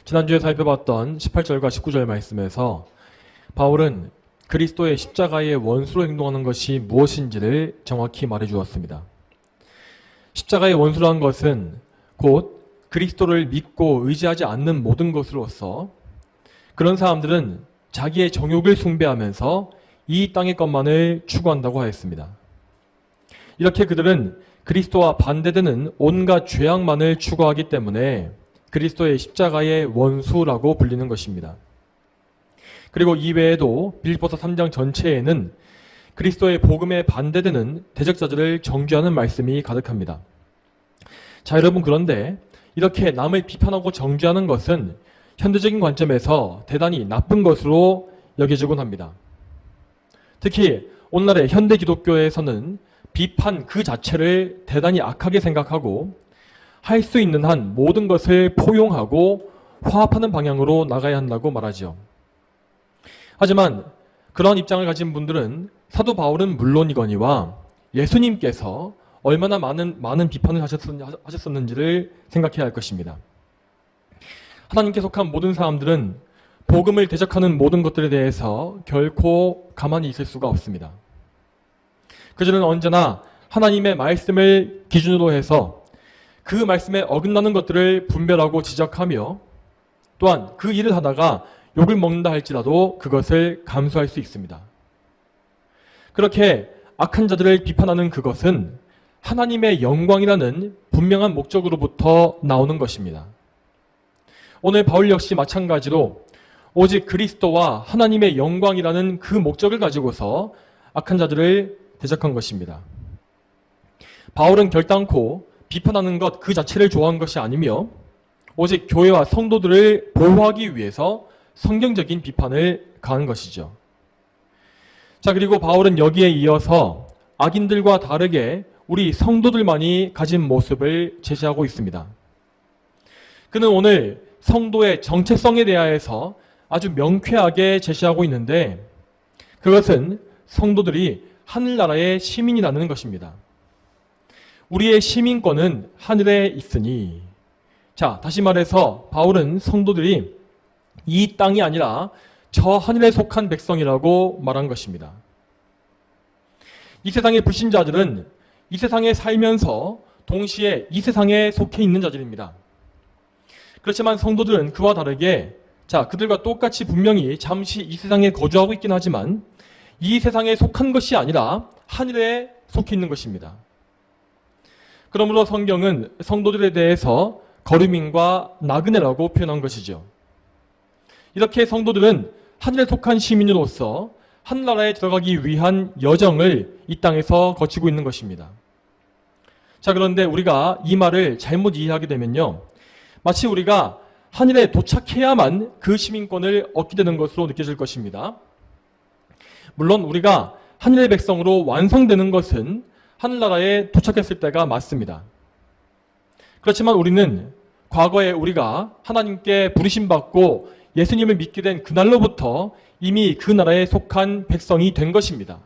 지난주에 살펴봤던 18절과 19절 말씀에서 바울은 그리스도의 십자가의 원수로 행동하는 것이 무엇인지를 정확히 말해 주었습니다. 십자가의 원수라는 것은 곧 그리스도를 믿고 의지하지 않는 모든 것으로서 그런 사람들은 자기의 정욕을 숭배하면서 이 땅의 것만을 추구한다고 하였습니다. 이렇게 그들은 그리스도와 반대되는 온갖 죄악만을 추구하기 때문에 그리스도의 십자가의 원수라고 불리는 것입니다. 그리고 이외에도 빌립보서 3장 전체에는 그리스도의 복음에 반대되는 대적자들을 정죄하는 말씀이 가득합니다. 자, 여러분, 그런데 이렇게 남을 비판하고 정죄하는 것은 현대적인 관점에서 대단히 나쁜 것으로 여겨지곤 합니다. 특히 오늘날의 현대 기독교에서는 비판 그 자체를 대단히 악하게 생각하고 할 수 있는 한 모든 것을 포용하고 화합하는 방향으로 나가야 한다고 말하죠. 하지만 그런 입장을 가진 분들은 사도 바울은 물론이거니와 예수님께서 얼마나 많은 비판을 하셨었는지를 생각해야 할 것입니다. 하나님께 속한 모든 사람들은 복음을 대적하는 모든 것들에 대해서 결코 가만히 있을 수가 없습니다. 그들은 언제나 하나님의 말씀을 기준으로 해서 그 말씀에 어긋나는 것들을 분별하고 지적하며 또한 그 일을 하다가 욕을 먹는다 할지라도 그것을 감수할 수 있습니다. 그렇게 악한 자들을 비판하는 그것은 하나님의 영광이라는 분명한 목적으로부터 나오는 것입니다. 오늘 바울 역시 마찬가지로 오직 그리스도와 하나님의 영광이라는 그 목적을 가지고서 악한 자들을 대적한 것입니다. 바울은 결단코 비판하는 것 그 자체를 좋아한 것이 아니며 오직 교회와 성도들을 보호하기 위해서 성경적인 비판을 가한 것이죠. 자, 그리고 바울은 여기에 이어서 악인들과 다르게 우리 성도들만이 가진 모습을 제시하고 있습니다. 그는 오늘 성도의 정체성에 대하여서 아주 명쾌하게 제시하고 있는데 그것은 성도들이 하늘나라의 시민이라는 것입니다. 우리의 시민권은 하늘에 있으니, 자, 다시 말해서 바울은 성도들이 이 땅이 아니라 저 하늘에 속한 백성이라고 말한 것입니다. 이 세상의 불신자들은 이 세상에 살면서 동시에 이 세상에 속해 있는 자들입니다. 그렇지만 성도들은 그와 다르게 자, 그들과 똑같이 분명히 잠시 이 세상에 거주하고 있긴 하지만 이 세상에 속한 것이 아니라 하늘에 속해 있는 것입니다. 그러므로 성경은 성도들에 대해서 거류민과 나그네라고 표현한 것이죠. 이렇게 성도들은 하늘에 속한 시민으로서 하늘나라에 들어가기 위한 여정을 이 땅에서 거치고 있는 것입니다. 자, 그런데 우리가 이 말을 잘못 이해하게 되면요, 마치 우리가 하늘에 도착해야만 그 시민권을 얻게 되는 것으로 느껴질 것입니다. 물론 우리가 하늘의 백성으로 완성되는 것은 하늘나라에 도착했을 때가 맞습니다. 그렇지만 우리는 과거에 우리가 하나님께 부르심받고 예수님을 믿게 된 그날로부터 이미 그 나라에 속한 백성이 된 것입니다.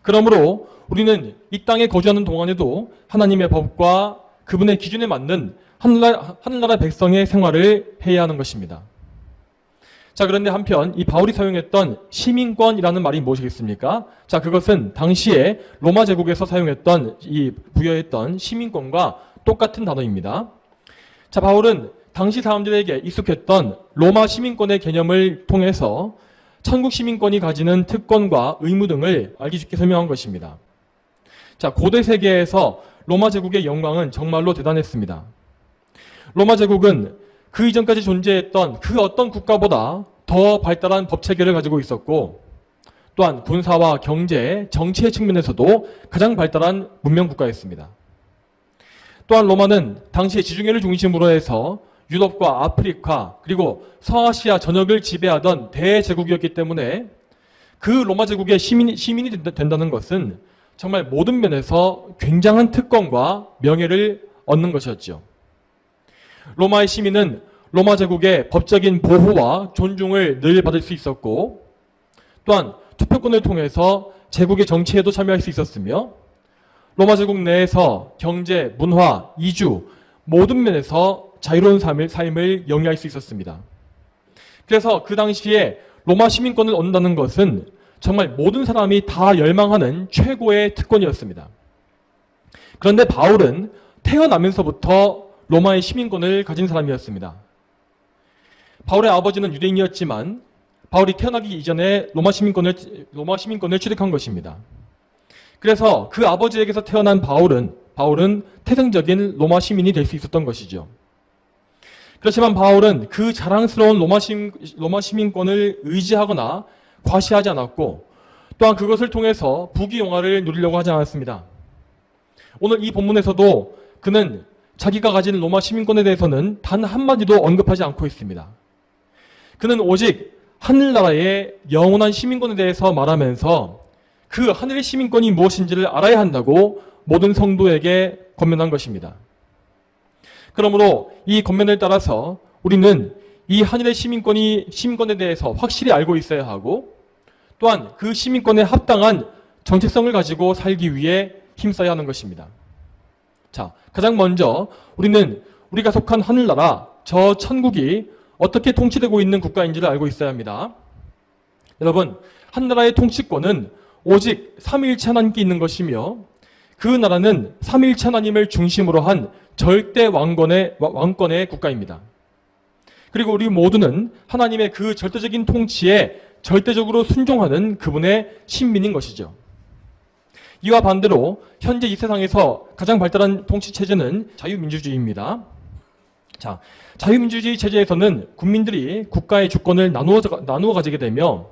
그러므로 우리는 이 땅에 거주하는 동안에도 하나님의 법과 그분의 기준에 맞는 하늘나라 백성의 생활을 해야 하는 것입니다. 자, 그런데 한편 이 바울이 사용했던 시민권이라는 말이 무엇이겠습니까? 자, 그것은 당시에 로마 제국에서 사용했던 부여했던 시민권과 똑같은 단어입니다. 자, 바울은 당시 사람들에게 익숙했던 로마 시민권의 개념을 통해서 천국 시민권이 가지는 특권과 의무 등을 알기 쉽게 설명한 것입니다. 자, 고대 세계에서 로마 제국의 영광은 정말로 대단했습니다. 로마 제국은 그 이전까지 존재했던 그 어떤 국가보다 더 발달한 법 체계를 가지고 있었고 또한 군사와 경제, 정치의 측면에서도 가장 발달한 문명 국가였습니다. 또한 로마는 당시 지중해를 중심으로 해서 유럽과 아프리카 그리고 서아시아 전역을 지배하던 대제국이었기 때문에 그 로마 제국의 시민이 된다는 것은 정말 모든 면에서 굉장한 특권과 명예를 얻는 것이었죠. 로마의 시민은 로마 제국의 법적인 보호와 존중을 늘 받을 수 있었고 또한 투표권을 통해서 제국의 정치에도 참여할 수 있었으며 로마 제국 내에서 경제, 문화, 이주 모든 면에서 자유로운 삶을 영위할 수 있었습니다. 그래서 그 당시에 로마 시민권을 얻는다는 것은 정말 모든 사람이 다 열망하는 최고의 특권이었습니다. 그런데 바울은 태어나면서부터 로마의 시민권을 가진 사람이었습니다. 바울의 아버지는 유대인이었지만 바울이 태어나기 이전에 로마 시민권을 취득한 것입니다. 그래서 그 아버지에게서 태어난 바울은 태생적인 로마 시민이 될 수 있었던 것이죠. 그렇지만 바울은 그 자랑스러운 로마 시민권을 의지하거나 과시하지 않았고 또한 그것을 통해서 부귀영화를 누리려고 하지 않았습니다. 오늘 이 본문에서도 그는 자기가 가진 로마 시민권에 대해서는 단 한마디도 언급하지 않고 있습니다. 그는 오직 하늘나라의 영원한 시민권에 대해서 말하면서 그 하늘의 시민권이 무엇인지를 알아야 한다고 모든 성도에게 권면한 것입니다. 그러므로 이 권면을 따라서 우리는 이 하늘의 시민권에 대해서 확실히 알고 있어야 하고 또한 그 시민권에 합당한 정체성을 가지고 살기 위해 힘써야 하는 것입니다. 자, 가장 먼저 우리는 우리가 속한 하늘나라, 저 천국이 어떻게 통치되고 있는 국가인지를 알고 있어야 합니다. 여러분, 한나라의 통치권은 오직 삼위일체 하나님께 있는 것이며 그 나라는 삼위일체 하나님을 중심으로 한 절대 왕권의 국가입니다. 그리고 우리 모두는 하나님의 그 절대적인 통치에 절대적으로 순종하는 그분의 신민인 것이죠. 이와 반대로 현재 이 세상에서 가장 발달한 통치 체제는 자유민주주의입니다. 자, 자유민주주의 체제에서는 국민들이 국가의 주권을 나누어 가지게 되며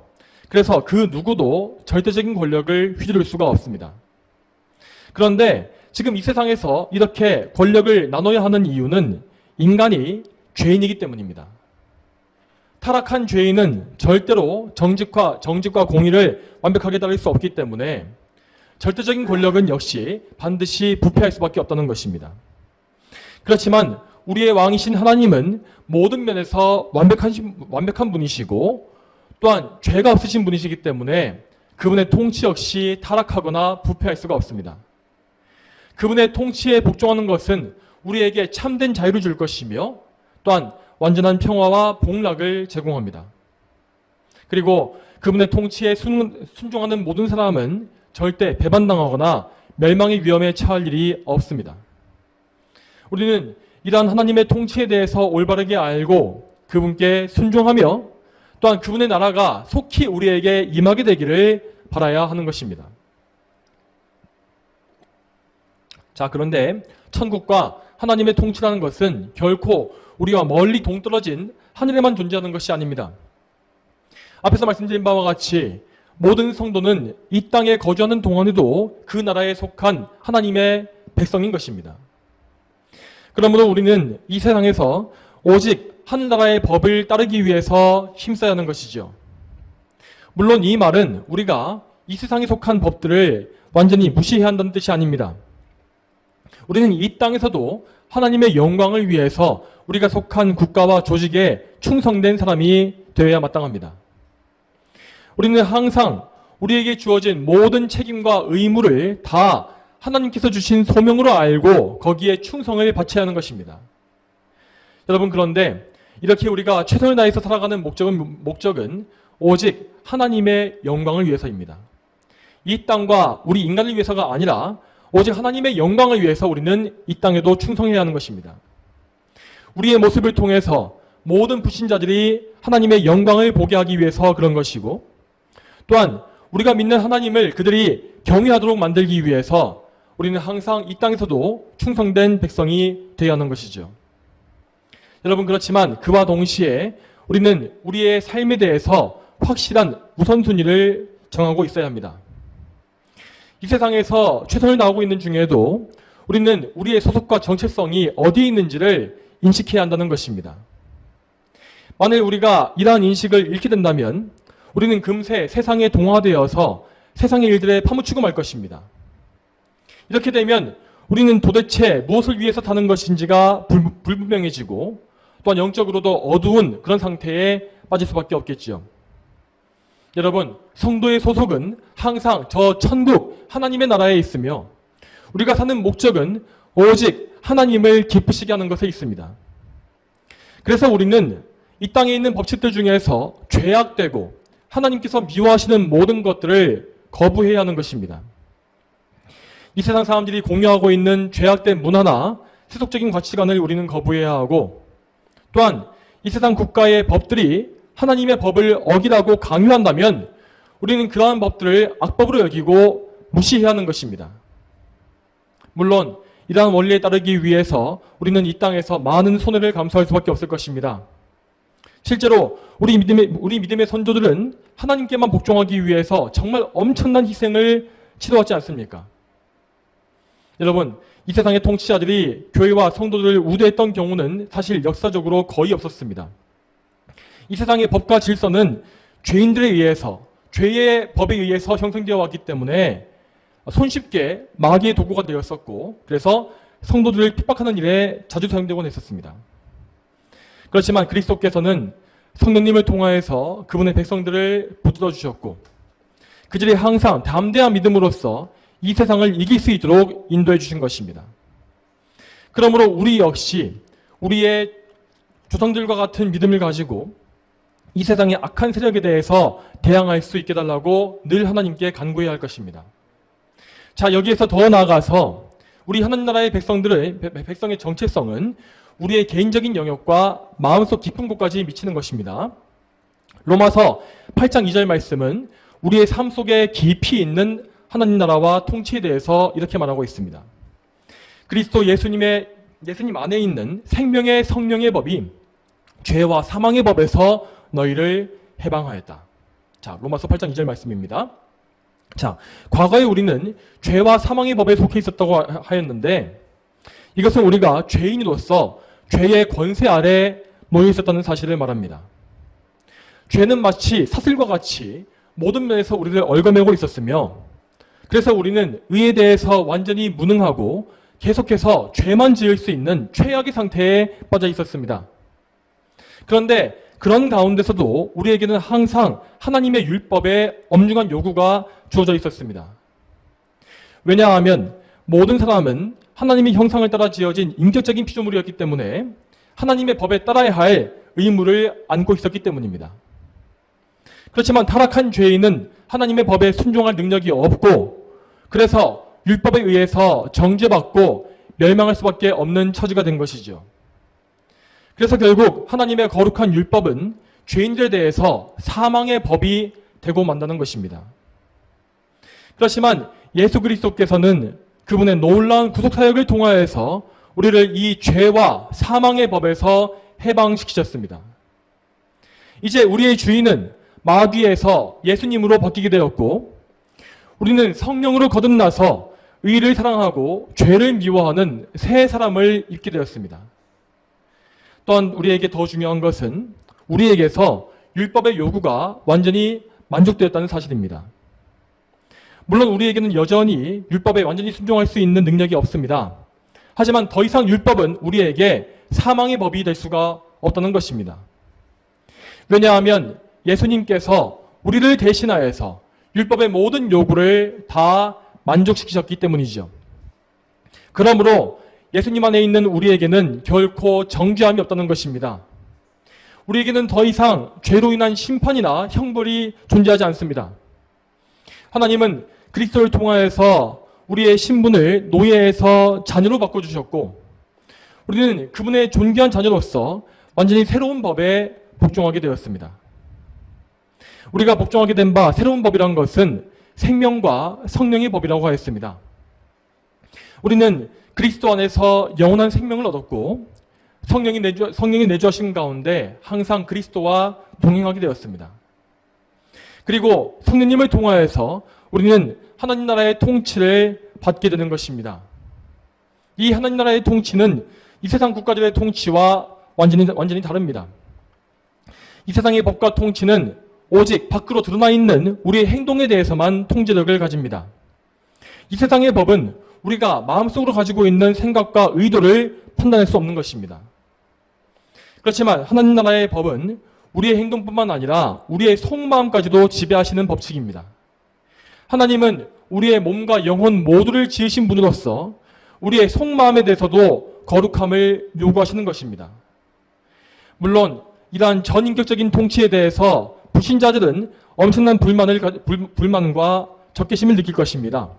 그래서 그 누구도 절대적인 권력을 휘두를 수가 없습니다. 그런데 지금 이 세상에서 이렇게 권력을 나눠야 하는 이유는 인간이 죄인이기 때문입니다. 타락한 죄인은 절대로 정직과 공의를 완벽하게 따를 수 없기 때문에 절대적인 권력은 역시 반드시 부패할 수밖에 없다는 것입니다. 그렇지만 우리의 왕이신 하나님은 모든 면에서 완벽한 분이시고 또한 죄가 없으신 분이시기 때문에 그분의 통치 역시 타락하거나 부패할 수가 없습니다. 그분의 통치에 복종하는 것은 우리에게 참된 자유를 줄 것이며 또한 완전한 평화와 복락을 제공합니다. 그리고 그분의 통치에 순종하는 모든 사람은 절대 배반당하거나 멸망의 위험에 처할 일이 없습니다. 우리는 이러한 하나님의 통치에 대해서 올바르게 알고 그분께 순종하며 또한 그분의 나라가 속히 우리에게 임하게 되기를 바라야 하는 것입니다. 자, 그런데 천국과 하나님의 통치라는 것은 결코 우리와 멀리 동떨어진 하늘에만 존재하는 것이 아닙니다. 앞에서 말씀드린 바와 같이 모든 성도는 이 땅에 거주하는 동안에도 그 나라에 속한 하나님의 백성인 것입니다. 그러므로 우리는 이 세상에서 오직 하늘나라의 법을 따르기 위해서 힘써야 하는 것이죠. 물론 이 말은 우리가 이 세상에 속한 법들을 완전히 무시해야 한다는 뜻이 아닙니다. 우리는 이 땅에서도 하나님의 영광을 위해서 우리가 속한 국가와 조직에 충성된 사람이 되어야 마땅합니다. 우리는 항상 우리에게 주어진 모든 책임과 의무를 다 하나님께서 주신 소명으로 알고 거기에 충성을 바쳐야 하는 것입니다. 여러분, 그런데 이렇게 우리가 최선을 다해서 살아가는 목적은 오직 하나님의 영광을 위해서입니다. 이 땅과 우리 인간을 위해서가 아니라 오직 하나님의 영광을 위해서 우리는 이 땅에도 충성해야 하는 것입니다. 우리의 모습을 통해서 모든 불신자들이 하나님의 영광을 보게 하기 위해서 그런 것이고 또한 우리가 믿는 하나님을 그들이 경외하도록 만들기 위해서 우리는 항상 이 땅에서도 충성된 백성이 되어야 하는 것이죠. 여러분, 그렇지만 그와 동시에 우리는 우리의 삶에 대해서 확실한 우선순위를 정하고 있어야 합니다. 이 세상에서 최선을 다하고 있는 중에도 우리는 우리의 소속과 정체성이 어디에 있는지를 인식해야 한다는 것입니다. 만일 우리가 이러한 인식을 잃게 된다면 우리는 금세 세상에 동화되어서 세상의 일들에 파묻히고 말 것입니다. 이렇게 되면 우리는 도대체 무엇을 위해서 사는 것인지가 불분명해지고 또한 영적으로도 어두운 그런 상태에 빠질 수밖에 없겠지요. 여러분, 성도의 소속은 항상 저 천국 하나님의 나라에 있으며 우리가 사는 목적은 오직 하나님을 기쁘시게 하는 것에 있습니다. 그래서 우리는 이 땅에 있는 법칙들 중에서 죄악되고 하나님께서 미워하시는 모든 것들을 거부해야 하는 것입니다. 이 세상 사람들이 공유하고 있는 죄악된 문화나 세속적인 가치관을 우리는 거부해야 하고, 또한 이 세상 국가의 법들이 하나님의 법을 어기라고 강요한다면 우리는 그러한 법들을 악법으로 여기고 무시해야 하는 것입니다. 물론 이러한 원리에 따르기 위해서 우리는 이 땅에서 많은 손해를 감수할 수밖에 없을 것입니다. 실제로 우리 믿음의 선조들은 하나님께만 복종하기 위해서 정말 엄청난 희생을 치러왔지 않습니까? 여러분, 이 세상의 통치자들이 교회와 성도들을 우대했던 경우는 사실 역사적으로 거의 없었습니다. 이 세상의 법과 질서는 죄인들에 의해서, 죄의 법에 의해서 형성되어 왔기 때문에 손쉽게 마귀의 도구가 되었었고, 그래서 성도들을 핍박하는 일에 자주 사용되곤 했었습니다. 그렇지만 그리스도께서는 성령님을 통하여서 그분의 백성들을 붙들어 주셨고, 그들이 항상 담대한 믿음으로써 이 세상을 이길 수 있도록 인도해 주신 것입니다. 그러므로 우리 역시 우리의 조상들과 같은 믿음을 가지고 이 세상의 악한 세력에 대해서 대항할 수 있게 달라고 늘 하나님께 간구해야 할 것입니다. 자, 여기에서 더 나아가서 우리 하나님 나라의 백성의 정체성은 우리의 개인적인 영역과 마음속 깊은 곳까지 미치는 것입니다. 로마서 8장 2절 말씀은 우리의 삶 속에 깊이 있는 하나님 나라와 통치에 대해서 이렇게 말하고 있습니다. 그리스도 예수님 안에 있는 생명의 성령의 법이 죄와 사망의 법에서 너희를 해방하였다. 자, 로마서 8장 2절 말씀입니다. 자, 과거에 우리는 죄와 사망의 법에 속해 있었다고 하였는데, 이것은 우리가 죄인으로서 죄의 권세 아래 놓여 있었다는 사실을 말합니다. 죄는 마치 사슬과 같이 모든 면에서 우리를 얽어매고 있었으며, 그래서 우리는 의에 대해서 완전히 무능하고 계속해서 죄만 지을 수 있는 최악의 상태에 빠져 있었습니다. 그런데 그런 가운데서도 우리에게는 항상 하나님의 율법에 엄중한 요구가 주어져 있었습니다. 왜냐하면 모든 사람은 하나님의 형상을 따라 지어진 인격적인 피조물이었기 때문에 하나님의 법에 따라야 할 의무를 안고 있었기 때문입니다. 그렇지만 타락한 죄인은 하나님의 법에 순종할 능력이 없고, 그래서 율법에 의해서 정죄받고 멸망할 수밖에 없는 처지가 된 것이죠. 그래서 결국 하나님의 거룩한 율법은 죄인들에 대해서 사망의 법이 되고 만다는 것입니다. 그렇지만 예수 그리스도께서는 그분의 놀라운 구속사역을 통하여서 우리를 이 죄와 사망의 법에서 해방시키셨습니다. 이제 우리의 주인은 마귀에서 예수님으로 바뀌게 되었고, 우리는 성령으로 거듭나서 의를 사랑하고 죄를 미워하는 새 사람을 입게 되었습니다. 또한 우리에게 더 중요한 것은 우리에게서 율법의 요구가 완전히 만족되었다는 사실입니다. 물론 우리에게는 여전히 율법에 완전히 순종할 수 있는 능력이 없습니다. 하지만 더 이상 율법은 우리에게 사망의 법이 될 수가 없다는 것입니다. 왜냐하면 예수님께서 우리를 대신하여서 율법의 모든 요구를 다 만족시키셨기 때문이죠. 그러므로 예수님 안에 있는 우리에게는 결코 정죄함이 없다는 것입니다. 우리에게는 더 이상 죄로 인한 심판이나 형벌이 존재하지 않습니다. 하나님은 그리스도를 통하여서 우리의 신분을 노예에서 자녀로 바꿔주셨고, 우리는 그분의 존귀한 자녀로서 완전히 새로운 법에 복종하게 되었습니다. 우리가 복종하게 된 바 새로운 법이란 것은 생명과 성령의 법이라고 하였습니다. 우리는 그리스도 안에서 영원한 생명을 얻었고, 성령이 내주하신 가운데 항상 그리스도와 동행하게 되었습니다. 그리고 성령님을 통하여서 우리는 하나님 나라의 통치를 받게 되는 것입니다. 이 하나님 나라의 통치는 이 세상 국가들의 통치와 완전히 다릅니다. 이 세상의 법과 통치는 오직 밖으로 드러나 있는 우리의 행동에 대해서만 통제력을 가집니다. 이 세상의 법은 우리가 마음속으로 가지고 있는 생각과 의도를 판단할 수 없는 것입니다. 그렇지만 하나님 나라의 법은 우리의 행동뿐만 아니라 우리의 속마음까지도 지배하시는 법칙입니다. 하나님은 우리의 몸과 영혼 모두를 지으신 분으로서 우리의 속마음에 대해서도 거룩함을 요구하시는 것입니다. 물론 이러한 전인격적인 통치에 대해서 불신자들은 엄청난 불만과 적개심을 느낄 것입니다.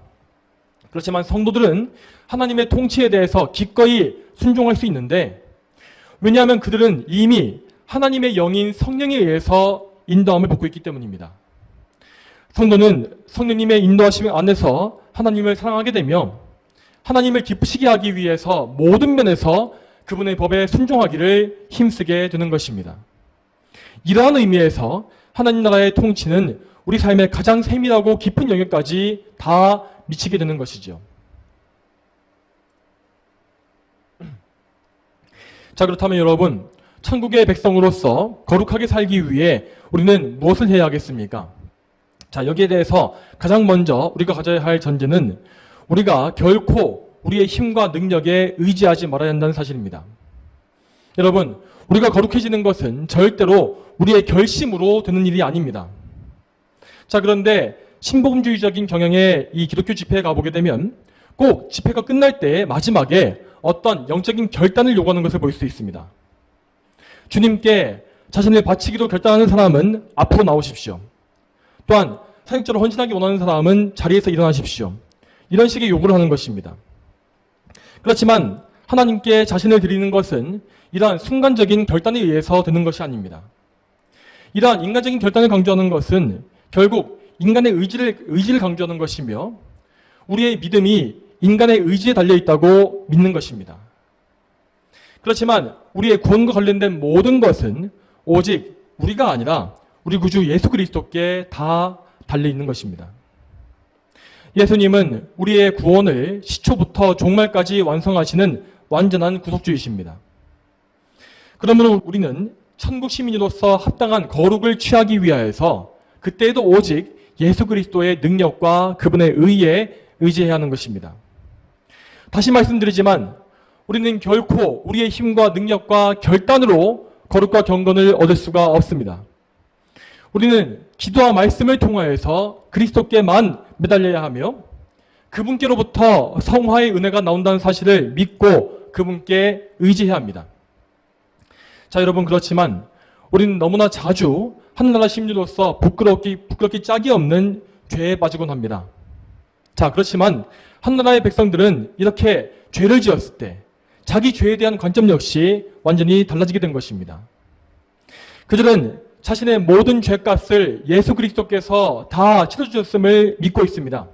그렇지만 성도들은 하나님의 통치에 대해서 기꺼이 순종할 수 있는데, 왜냐하면 그들은 이미 하나님의 영인 성령에 의해서 인도함을 받고 있기 때문입니다. 성도는 성령님의 인도하심 안에서 하나님을 사랑하게 되며 하나님을 기쁘시게 하기 위해서 모든 면에서 그분의 법에 순종하기를 힘쓰게 되는 것입니다. 이러한 의미에서 하나님 나라의 통치는 우리 삶의 가장 세밀하고 깊은 영역까지 다 미치게 되는 것이죠. 자, 그렇다면 여러분, 천국의 백성으로서 거룩하게 살기 위해 우리는 무엇을 해야 하겠습니까? 자, 여기에 대해서 가장 먼저 우리가 가져야 할 전제는 우리가 결코 우리의 힘과 능력에 의지하지 말아야 한다는 사실입니다. 여러분, 우리가 거룩해지는 것은 절대로 우리의 결심으로 되는 일이 아닙니다. 자, 그런데 신복음주의적인 경향의 이 기독교 집회에 가보게 되면 꼭 집회가 끝날 때 마지막에 어떤 영적인 결단을 요구하는 것을 볼 수 있습니다. 주님께 자신을 바치기로 결단하는 사람은 앞으로 나오십시오. 또한 사역자로 헌신하기 원하는 사람은 자리에서 일어나십시오. 이런 식의 요구를 하는 것입니다. 그렇지만 하나님께 자신을 드리는 것은 이러한 순간적인 결단에 의해서 되는 것이 아닙니다. 이러한 인간적인 결단을 강조하는 것은 결국 인간의 의지를 강조하는 것이며 우리의 믿음이 인간의 의지에 달려있다고 믿는 것입니다. 그렇지만 우리의 구원과 관련된 모든 것은 오직 우리가 아니라 우리 구주 예수 그리스도께 다 달려있는 것입니다. 예수님은 우리의 구원을 시초부터 종말까지 완성하시는 완전한 구속주이십니다. 그러므로 우리는 천국 시민으로서 합당한 거룩을 취하기 위하여서 그때에도 오직 예수 그리스도의 능력과 그분의 의에 의지해야 하는 것입니다. 다시 말씀드리지만 우리는 결코 우리의 힘과 능력과 결단으로 거룩과 경건을 얻을 수가 없습니다. 우리는 기도와 말씀을 통하여서 그리스도께만 매달려야 하며 그분께로부터 성화의 은혜가 나온다는 사실을 믿고 그분께 의지해야 합니다. 자, 여러분, 그렇지만 우리는 너무나 자주 하늘나라 심리로서 부끄럽기 짝이 없는 죄에 빠지곤 합니다. 자, 그렇지만 하늘나라의 백성들은 이렇게 죄를 지었을 때 자기 죄에 대한 관점 역시 완전히 달라지게 된 것입니다. 그들은 자신의 모든 죄값을 예수 그리스도께서 다 치러주셨음을 믿고 있습니다.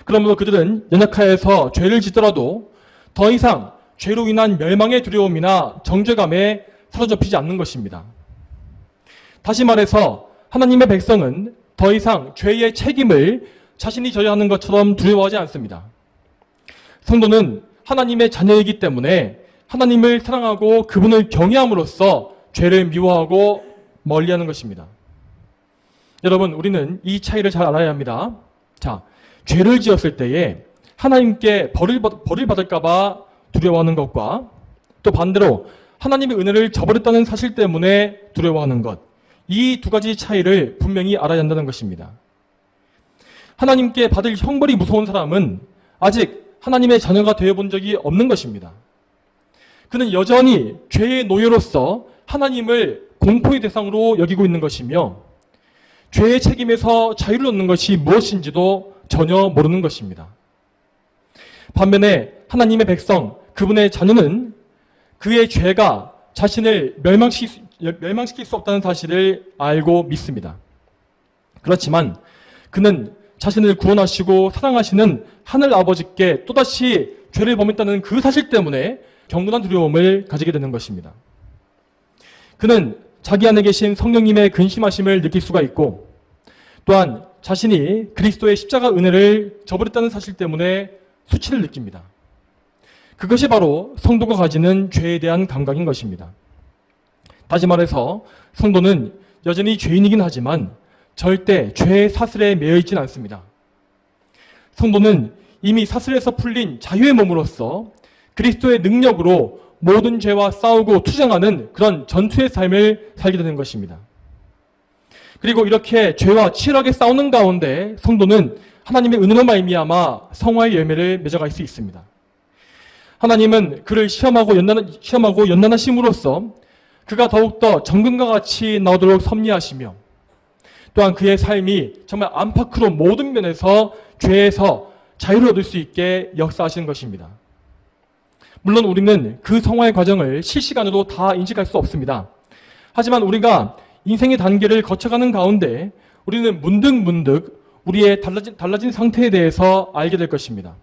그러므로 그들은 연약하여서 죄를 짓더라도 더 이상 죄로 인한 멸망의 두려움이나 정죄감에 사로잡히지 않는 것입니다. 다시 말해서 하나님의 백성은 더 이상 죄의 책임을 자신이 져야 하는 것처럼 두려워하지 않습니다. 성도는 하나님의 자녀이기 때문에 하나님을 사랑하고 그분을 경외함으로써 죄를 미워하고 멀리하는 것입니다. 여러분, 우리는 이 차이를 잘 알아야 합니다. 자, 죄를 지었을 때에 하나님께 벌을 받을까 봐 두려워하는 것과 또 반대로 하나님의 은혜를 저버렸다는 사실 때문에 두려워하는 것, 이 두 가지 차이를 분명히 알아야 한다는 것입니다. 하나님께 받을 형벌이 무서운 사람은 아직 하나님의 자녀가 되어본 적이 없는 것입니다. 그는 여전히 죄의 노예로서 하나님을 공포의 대상으로 여기고 있는 것이며 죄의 책임에서 자유를 얻는 것이 무엇인지도 전혀 모르는 것입니다. 반면에 하나님의 백성, 그분의 자녀는 그의 죄가 자신을 멸망시킬 수 없다는 사실을 알고 믿습니다. 그렇지만 그는 자신을 구원하시고 사랑하시는 하늘 아버지께 또다시 죄를 범했다는 그 사실 때문에 경건한 두려움을 가지게 되는 것입니다. 그는 자기 안에 계신 성령님의 근심하심을 느낄 수가 있고 또한 자신이 그리스도의 십자가 은혜를 저버렸다는 사실 때문에 수치를 느낍니다. 그것이 바로 성도가 가지는 죄에 대한 감각인 것입니다. 다시 말해서 성도는 여전히 죄인이긴 하지만 절대 죄의 사슬에 매여 있지는 않습니다. 성도는 이미 사슬에서 풀린 자유의 몸으로서 그리스도의 능력으로 모든 죄와 싸우고 투쟁하는 그런 전투의 삶을 살게 되는 것입니다. 그리고 이렇게 죄와 치열하게 싸우는 가운데 성도는 하나님의 은혜로 말미암아 성화의 열매를 맺어갈 수 있습니다. 하나님은 그를 시험하고 연단하심으로써 그가 더욱더 정금과 같이 나오도록 섭리하시며 또한 그의 삶이 정말 안팎으로 모든 면에서 죄에서 자유를 얻을 수 있게 역사하시는 것입니다. 물론 우리는 그 성화의 과정을 실시간으로 다 인식할 수 없습니다. 하지만 우리가 인생의 단계를 거쳐가는 가운데 우리는 문득문득 우리의 달라진 상태에 대해서 알게 될 것입니다.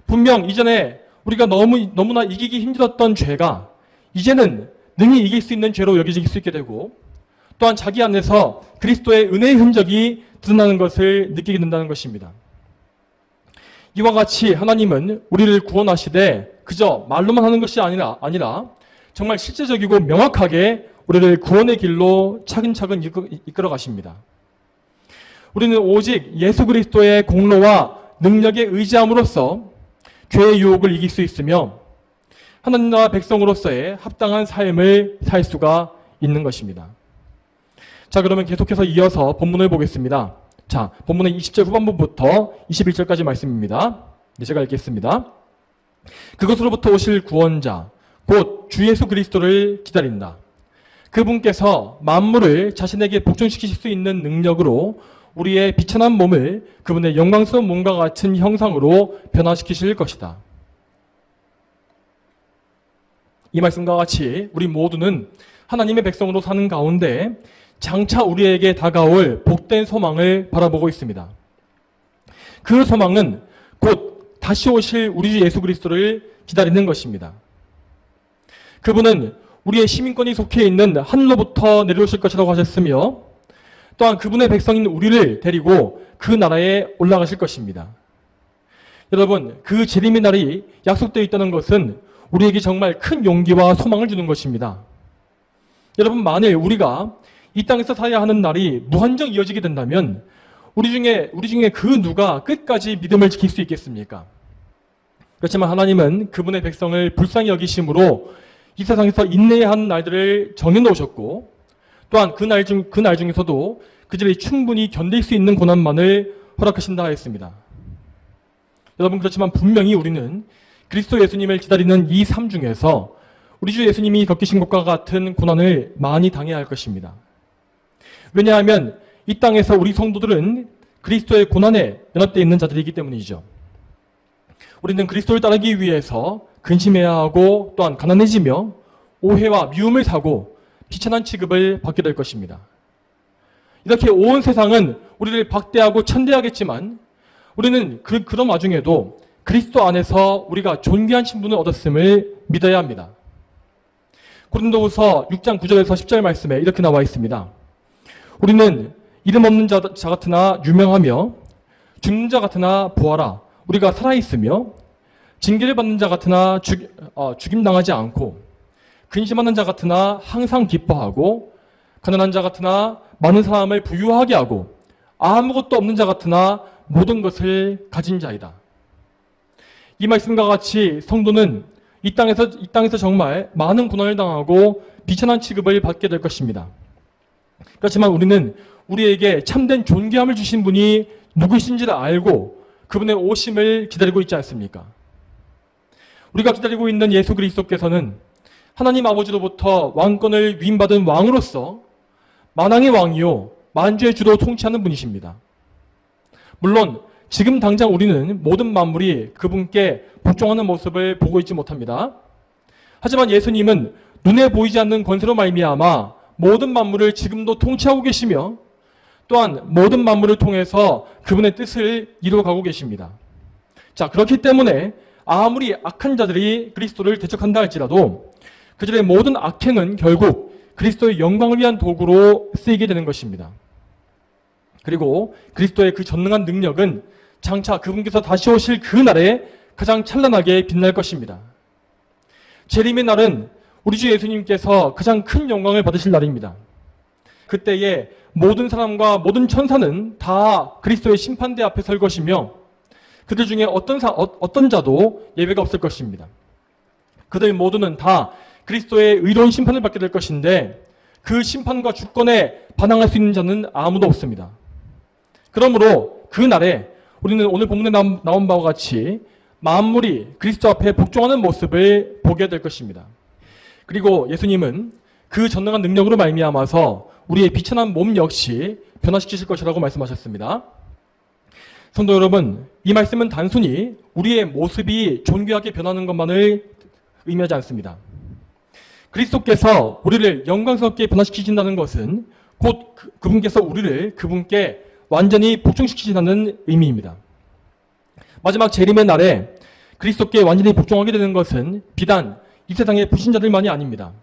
분명 이전에 우리가 너무나 이기기 힘들었던 죄가 이제는 능히 이길 수 있는 죄로 여겨질 수 있게 되고 또한 자기 안에서 그리스도의 은혜의 흔적이 드러나는 것을 느끼게 된다는 것입니다. 이와 같이 하나님은 우리를 구원하시되 그저 말로만 하는 것이 아니라 정말 실제적이고 명확하게 우리를 구원의 길로 차근차근 이끌어 가십니다. 우리는 오직 예수 그리스도의 공로와 능력에 의지함으로써 죄의 유혹을 이길 수 있으며 하나님 나라 백성으로서의 합당한 삶을 살 수가 있는 것입니다. 자, 그러면 계속해서 이어서 본문을 보겠습니다. 자, 본문의 20절 후반부부터 21절까지 말씀입니다. 제가 읽겠습니다. 그것으로부터 오실 구원자 곧 주 예수 그리스도를 기다린다. 그분께서 만물을 자신에게 복종시키실 수 있는 능력으로 우리의 비천한 몸을 그분의 영광스러운 몸과 같은 형상으로 변화시키실 것이다. 이 말씀과 같이 우리 모두는 하나님의 백성으로 사는 가운데 장차 우리에게 다가올 복된 소망을 바라보고 있습니다. 그 소망은 곧 다시 오실 우리 주 예수 그리스도를 기다리는 것입니다. 그분은 우리의 시민권이 속해 있는 하늘로부터 내려오실 것이라고 하셨으며 또한 그분의 백성인 우리를 데리고 그 나라에 올라가실 것입니다. 여러분, 그 재림의 날이 약속되어 있다는 것은 우리에게 정말 큰 용기와 소망을 주는 것입니다. 여러분, 만일 우리가 이 땅에서 살아야 하는 날이 무한정 이어지게 된다면 우리 중에 그 누가 끝까지 믿음을 지킬 수 있겠습니까? 그렇지만 하나님은 그분의 백성을 불쌍히 여기심으로 이 세상에서 인내해야 하는 날들을 정해놓으셨고 또한 그 날 중에서도 그들이 충분히 견딜 수 있는 고난만을 허락하신다 했습니다. 여러분, 그렇지만 분명히 우리는 그리스도 예수님을 기다리는 이 삶 중에서 우리 주 예수님이 겪으신 것과 같은 고난을 많이 당해야 할 것입니다. 왜냐하면 이 땅에서 우리 성도들은 그리스도의 고난에 연합되어 있는 자들이기 때문이죠. 우리는 그리스도를 따르기 위해서 근심해야 하고 또한 가난해지며 오해와 미움을 사고 비천한 취급을 받게 될 것입니다. 이렇게 온 세상은 우리를 박대하고 천대하겠지만 우리는 그런 와중에도 그리스도 안에서 우리가 존귀한 신분을 얻었음을 믿어야 합니다. 고린도후서 6장 9절에서 10절 말씀에 이렇게 나와 있습니다. 우리는 이름 없는 자 같으나 유명하며 죽는 자 같으나 부하라. 우리가 살아있으며 징계를 받는 자 같으나 죽임당하지 않고 근심하는 자 같으나 항상 기뻐하고 가난한 자 같으나 많은 사람을 부유하게 하고 아무것도 없는 자 같으나 모든 것을 가진 자이다. 이 말씀과 같이 성도는 이 땅에서 정말 많은 고난을 당하고 비천한 취급을 받게 될 것입니다. 그렇지만 우리는 우리에게 참된 존귀함을 주신 분이 누구신지를 알고 그분의 오심을 기다리고 있지 않습니까? 우리가 기다리고 있는 예수 그리스도께서는 하나님 아버지로부터 왕권을 위임받은 왕으로서 만왕의 왕이요 만주의 주로 통치하는 분이십니다. 물론 지금 당장 우리는 모든 만물이 그분께 복종하는 모습을 보고 있지 못합니다. 하지만 예수님은 눈에 보이지 않는 권세로 말미암아 모든 만물을 지금도 통치하고 계시며 또한 모든 만물을 통해서 그분의 뜻을 이루어가고 계십니다. 자, 그렇기 때문에 아무리 악한 자들이 그리스도를 대적한다 할지라도 그들의 모든 악행은 결국 그리스도의 영광을 위한 도구로 쓰이게 되는 것입니다. 그리고 그리스도의 그 전능한 능력은 장차 그분께서 다시 오실 그 날에 가장 찬란하게 빛날 것입니다. 재림의 날은 우리 주 예수님께서 가장 큰 영광을 받으실 날입니다. 그때에 모든 사람과 모든 천사는 다 그리스도의 심판대 앞에 설 것이며 그들 중에 어떤 자도 예외가 없을 것입니다. 그들 모두는 다 그리스도의 의로운 심판을 받게 될 것인데 그 심판과 주권에 반항할 수 있는 자는 아무도 없습니다. 그러므로 그 날에 우리는 오늘 본문에 나온 바와 같이 만물이 그리스도 앞에 복종하는 모습을 보게 될 것입니다. 그리고 예수님은 그 전능한 능력으로 말미암아서 우리의 비천한 몸 역시 변화시키실 것이라고 말씀하셨습니다. 성도 여러분, 이 말씀은 단순히 우리의 모습이 존귀하게 변하는 것만을 의미하지 않습니다. 그리스도께서 우리를 영광스럽게 변화시키신다는 것은 곧 그분께서 우리를 그분께 완전히 복종시키신다는 의미입니다. 마지막 재림의 날에 그리스도께 완전히 복종하게 되는 것은 비단 이 세상의 불신자들만이 아닙니다.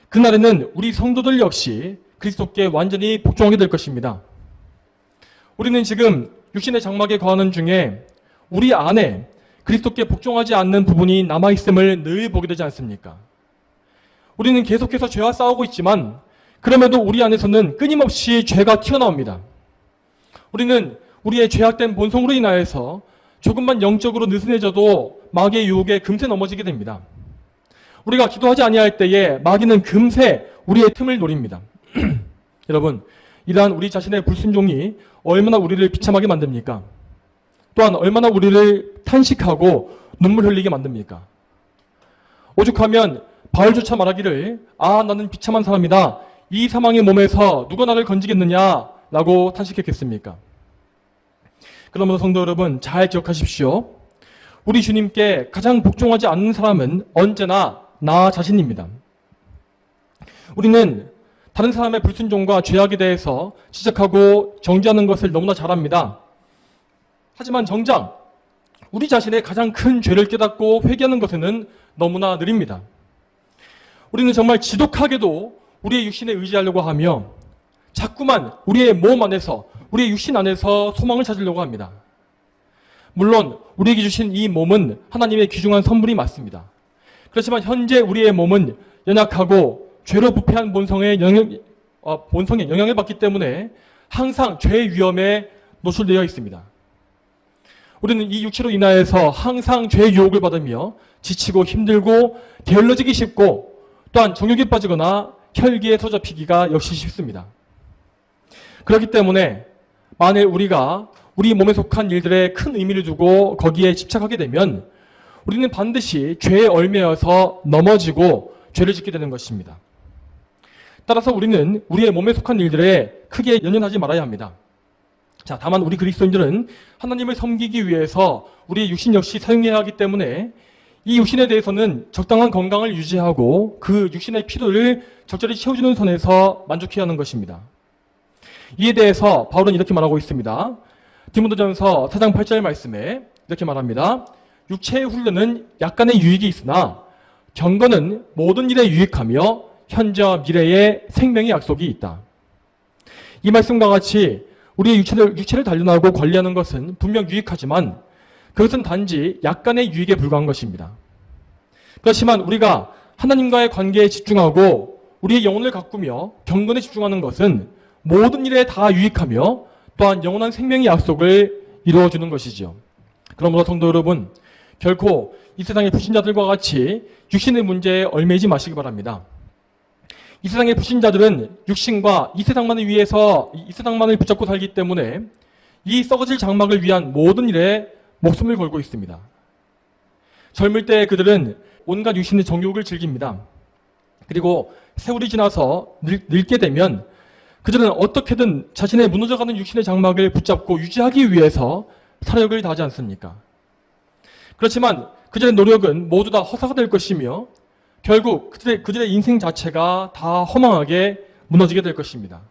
그날에는 우리 성도들 역시 그리스도께 완전히 복종하게 될 것입니다. 우리는 지금 육신의 장막에 거하는 중에 우리 안에 그리스도께 복종하지 않는 부분이 남아있음을 늘 보게 되지 않습니까? 우리는 계속해서 죄와 싸우고 있지만 그럼에도 우리 안에서는 끊임없이 죄가 튀어나옵니다. 우리는 우리의 죄악된 본성으로 인하여서 조금만 영적으로 느슨해져도 마귀의 유혹에 금세 넘어지게 됩니다. 우리가 기도하지 아니할 때에 마귀는 금세 우리의 틈을 노립니다. 여러분, 이러한 우리 자신의 불순종이 얼마나 우리를 비참하게 만듭니까? 또한 얼마나 우리를 탄식하고 눈물 흘리게 만듭니까? 오죽하면 바울조차 말하기를 나는 비참한 사람이다. 이 사망의 몸에서 누가 나를 건지겠느냐라고 탄식했겠습니까? 그러므로 성도 여러분, 잘 기억하십시오. 우리 주님께 가장 복종하지 않는 사람은 언제나 나 자신입니다. 우리는 다른 사람의 불순종과 죄악에 대해서 지적하고 정죄하는 것을 너무나 잘합니다. 하지만 정작 우리 자신의 가장 큰 죄를 깨닫고 회개하는 것에는 너무나 느립니다. 우리는 정말 지독하게도 우리의 육신에 의지하려고 하며 자꾸만 우리의 몸 안에서, 우리의 육신 안에서 소망을 찾으려고 합니다. 물론 우리에게 주신 이 몸은 하나님의 귀중한 선물이 맞습니다. 그렇지만 현재 우리의 몸은 연약하고 죄로 부패한 본성에 영향을 받기 때문에 항상 죄의 위험에 노출되어 있습니다. 우리는 이 육체로 인하여서 항상 죄의 유혹을 받으며 지치고 힘들고 게을러지기 쉽고 또한 정욕에 빠지거나 혈기에 서잡히기가 역시 쉽습니다. 그렇기 때문에 만일 우리가 우리 몸에 속한 일들에 큰 의미를 두고 거기에 집착하게 되면 우리는 반드시 죄에 얽매여서 넘어지고 죄를 짓게 되는 것입니다. 따라서 우리는 우리의 몸에 속한 일들에 크게 연연하지 말아야 합니다. 자, 다만 우리 그리스도인들은 하나님을 섬기기 위해서 우리의 육신 역시 사용해야 하기 때문에 이 육신에 대해서는 적당한 건강을 유지하고 그 육신의 필요를 적절히 채워주는 선에서 만족해야 하는 것입니다. 이에 대해서 바울은 이렇게 말하고 있습니다. 디모데전서 4장 8절 말씀에 이렇게 말합니다. 육체의 훈련은 약간의 유익이 있으나 경건은 모든 일에 유익하며 현재와 미래의 생명의 약속이 있다. 이 말씀과 같이 우리의 육체를 단련하고 관리하는 것은 분명 유익하지만 그것은 단지 약간의 유익에 불과한 것입니다. 그렇지만 우리가 하나님과의 관계에 집중하고 우리의 영혼을 가꾸며 경건에 집중하는 것은 모든 일에 다 유익하며 또한 영원한 생명의 약속을 이루어주는 것이죠. 그러므로 성도 여러분, 결코 이 세상의 불신자들과 같이 육신의 문제에 얽매이지 마시기 바랍니다. 이 세상의 불신자들은 육신과 이 세상만을 붙잡고 살기 때문에 이 썩어질 장막을 위한 모든 일에 목숨을 걸고 있습니다. 젊을 때 그들은 온갖 육신의 정욕을 즐깁니다. 그리고 세월이 지나서 늙게 되면 그들은 어떻게든 자신의 무너져가는 육신의 장막을 붙잡고 유지하기 위해서 사력을 다하지 않습니까? 그렇지만 그들의 노력은 모두 다 허사가 될 것이며 결국 그들의 인생 자체가 다 허망하게 무너지게 될 것입니다.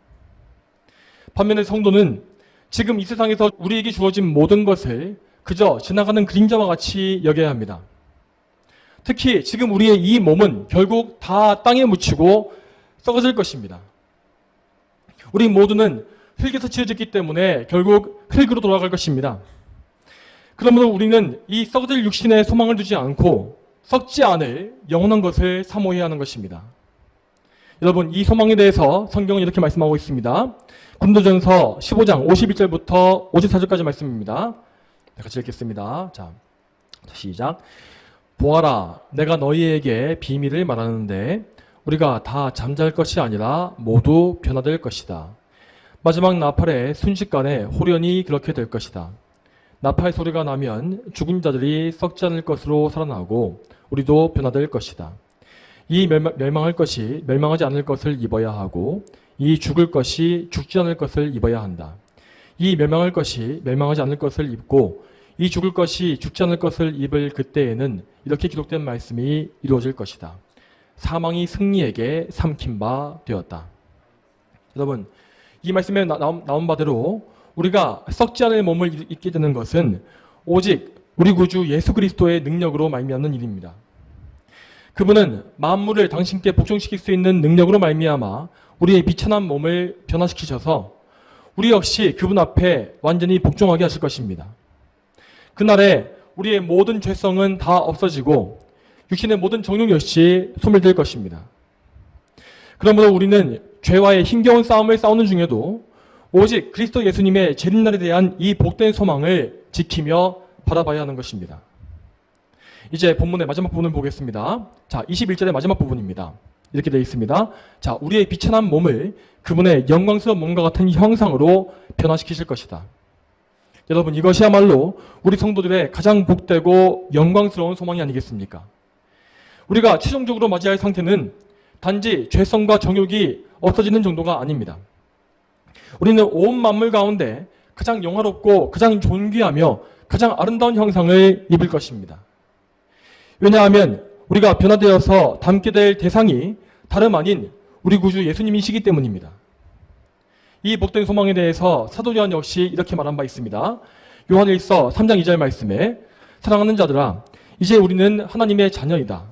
반면에 성도는 지금 이 세상에서 우리에게 주어진 모든 것을 그저 지나가는 그림자와 같이 여겨야 합니다. 특히 지금 우리의 이 몸은 결국 다 땅에 묻히고 썩어질 것입니다. 우리 모두는 흙에서 지어졌기 때문에 결국 흙으로 돌아갈 것입니다. 그러므로 우리는 이 썩어질 육신에 소망을 두지 않고 썩지 않을 영원한 것을 사모해야 하는 것입니다. 여러분, 이 소망에 대해서 성경은 이렇게 말씀하고 있습니다. 고린도전서 15장 51절부터 54절까지 말씀입니다. 같이 읽겠습니다. 자, 시작. 보아라, 내가 너희에게 비밀을 말하는데 우리가 다 잠잘 것이 아니라 모두 변화될 것이다. 마지막 나팔의 순식간에 호련히 그렇게 될 것이다. 나팔 소리가 나면 죽은 자들이 썩지 않을 것으로 살아나고 우리도 변화될 것이다. 이 멸망할 것이 멸망하지 않을 것을 입어야 하고 이 죽을 것이 죽지 않을 것을 입어야 한다. 이 멸망할 것이 멸망하지 않을 것을 입고 이 죽을 것이 죽지 않을 것을 입을 그때에는 이렇게 기록된 말씀이 이루어질 것이다. 사망이 승리에게 삼킨 바 되었다. 여러분, 이 말씀에 나온 바대로 우리가 썩지 않을 몸을 입게 되는 것은 오직 우리 구주 예수 그리스도의 능력으로 말미암는 일입니다. 그분은 만물을 당신께 복종시킬 수 있는 능력으로 말미암아 우리의 비천한 몸을 변화시키셔서 우리 역시 그분 앞에 완전히 복종하게 하실 것입니다. 그날에 우리의 모든 죄성은 다 없어지고 육신의 모든 정욕 역시 소멸될 것입니다. 그러므로 우리는 죄와의 힘겨운 싸움을 싸우는 중에도 오직 그리스도 예수님의 재림날에 대한 이 복된 소망을 지키며 바라봐야 하는 것입니다. 이제 본문의 마지막 부분을 보겠습니다. 자, 21절의 마지막 부분입니다. 이렇게 되어 있습니다. 자, 우리의 비천한 몸을 그분의 영광스러운 몸과 같은 형상으로 변화시키실 것이다. 여러분, 이것이야말로 우리 성도들의 가장 복되고 영광스러운 소망이 아니겠습니까? 우리가 최종적으로 맞이할 상태는 단지 죄성과 정욕이 없어지는 정도가 아닙니다. 우리는 온 만물 가운데 가장 영화롭고 가장 존귀하며 가장 아름다운 형상을 입을 것입니다. 왜냐하면 우리가 변화되어서 닮게 될 대상이 다름 아닌 우리 구주 예수님이시기 때문입니다. 이 복된 소망에 대해서 사도 요한 역시 이렇게 말한 바 있습니다. 요한일서 3장 2절 말씀에 사랑하는 자들아, 이제 우리는 하나님의 자녀이다.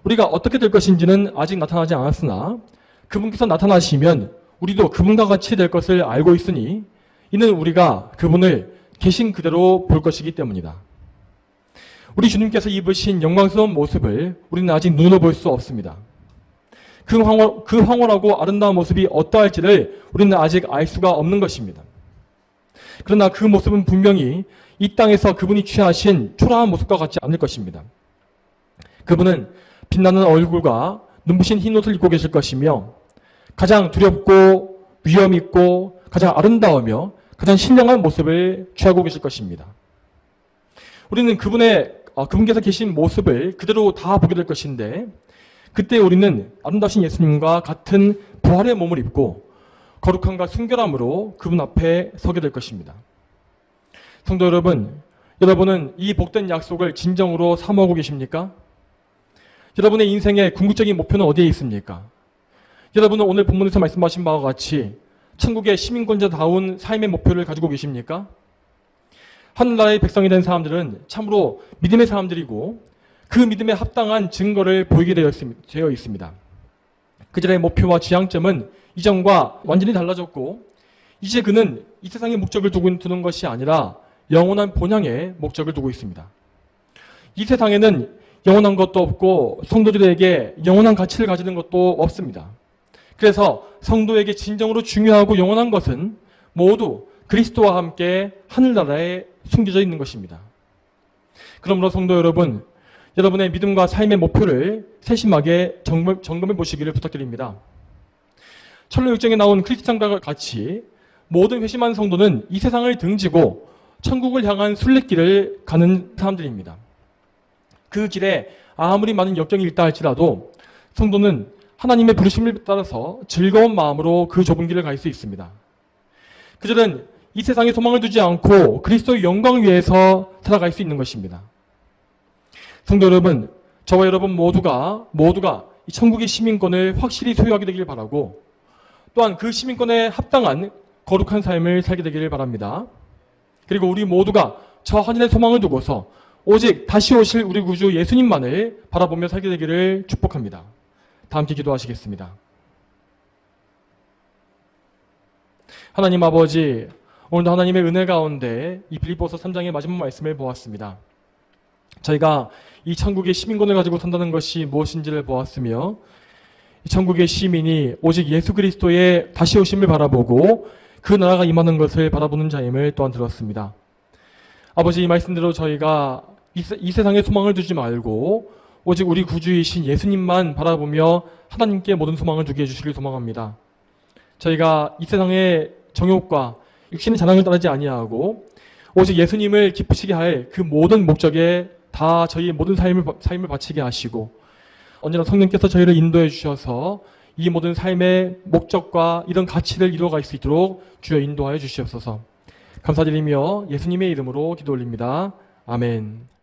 우리가 어떻게 될 것인지는 아직 나타나지 않았으나 그분께서 나타나시면 우리도 그분과 같이 될 것을 알고 있으니 이는 우리가 그분을 계신 그대로 볼 것이기 때문이다. 우리 주님께서 입으신 영광스러운 모습을 우리는 아직 눈으로 볼 수 없습니다. 그 황홀하고 아름다운 모습이 어떠할지를 우리는 아직 알 수가 없는 것입니다. 그러나 그 모습은 분명히 이 땅에서 그분이 취하신 초라한 모습과 같지 않을 것입니다. 그분은 빛나는 얼굴과 눈부신 흰 옷을 입고 계실 것이며 가장 두렵고 위험 있고 가장 아름다우며 가장 신령한 모습을 취하고 계실 것입니다. 우리는 그분께서 계신 모습을 그대로 다 보게 될 것인데 그때 우리는 아름다우신 예수님과 같은 부활의 몸을 입고 거룩함과 순결함으로 그분 앞에 서게 될 것입니다. 성도 여러분, 여러분은 이 복된 약속을 진정으로 사모하고 계십니까? 여러분의 인생의 궁극적인 목표는 어디에 있습니까? 여러분은 오늘 본문에서 말씀하신 바와 같이 천국의 시민권자다운 삶의 목표를 가지고 계십니까? 하늘나라의 백성이 된 사람들은 참으로 믿음의 사람들이고 그 믿음에 합당한 증거를 보이게 되어 있습니다. 그들의 목표와 지향점은 이전과 완전히 달라졌고 이제 그는 이 세상의 목적을 두는 것이 아니라 영원한 본향의 목적을 두고 있습니다. 이 세상에는 영원한 것도 없고 성도들에게 영원한 가치를 가지는 것도 없습니다. 그래서 성도에게 진정으로 중요하고 영원한 것은 모두 그리스도와 함께 하늘나라에 숨겨져 있는 것입니다. 그러므로 성도 여러분, 여러분의 믿음과 삶의 목표를 세심하게 점검해 보시기를 부탁드립니다. 철로육정에 나온 크리스찬과 같이 모든 회심한 성도는 이 세상을 등지고 천국을 향한 순례길을 가는 사람들입니다. 그 길에 아무리 많은 역경이 있다 할지라도 성도는 하나님의 부르심을 따라서 즐거운 마음으로 그 좁은 길을 갈 수 있습니다. 그들은 이 세상에 소망을 두지 않고 그리스도의 영광을 위해서 살아갈 수 있는 것입니다. 성도 여러분, 저와 여러분 모두가 이 천국의 시민권을 확실히 소유하게 되길 바라고 또한 그 시민권에 합당한 거룩한 삶을 살게 되기를 바랍니다. 그리고 우리 모두가 저 하늘의 소망을 두고서 오직 다시 오실 우리 구주 예수님만을 바라보며 살게 되기를 축복합니다. 다 함께 기도하시겠습니다. 하나님 아버지, 오늘도 하나님의 은혜 가운데 이 빌립보서 3장의 마지막 말씀을 보았습니다. 저희가 이 천국의 시민권을 가지고 산다는 것이 무엇인지를 보았으며 이 천국의 시민이 오직 예수 그리스도의 다시 오심을 바라보고 그 나라가 임하는 것을 바라보는 자임을 또한 들었습니다. 아버지, 이 말씀대로 저희가 이 세상에 소망을 두지 말고 오직 우리 구주이신 예수님만 바라보며 하나님께 모든 소망을 두게 해주시길 소망합니다. 저희가 이 세상의 정욕과 육신의 자랑을 따르지 아니하고 오직 예수님을 기쁘시게 할 그 모든 목적에 다 저희의 모든 삶을 바치게 하시고 언제나 성령께서 저희를 인도해 주셔서 이 모든 삶의 목적과 이런 가치를 이루어갈 수 있도록 주여 인도하여 주시옵소서. 감사드리며 예수님의 이름으로 기도 올립니다. 아멘.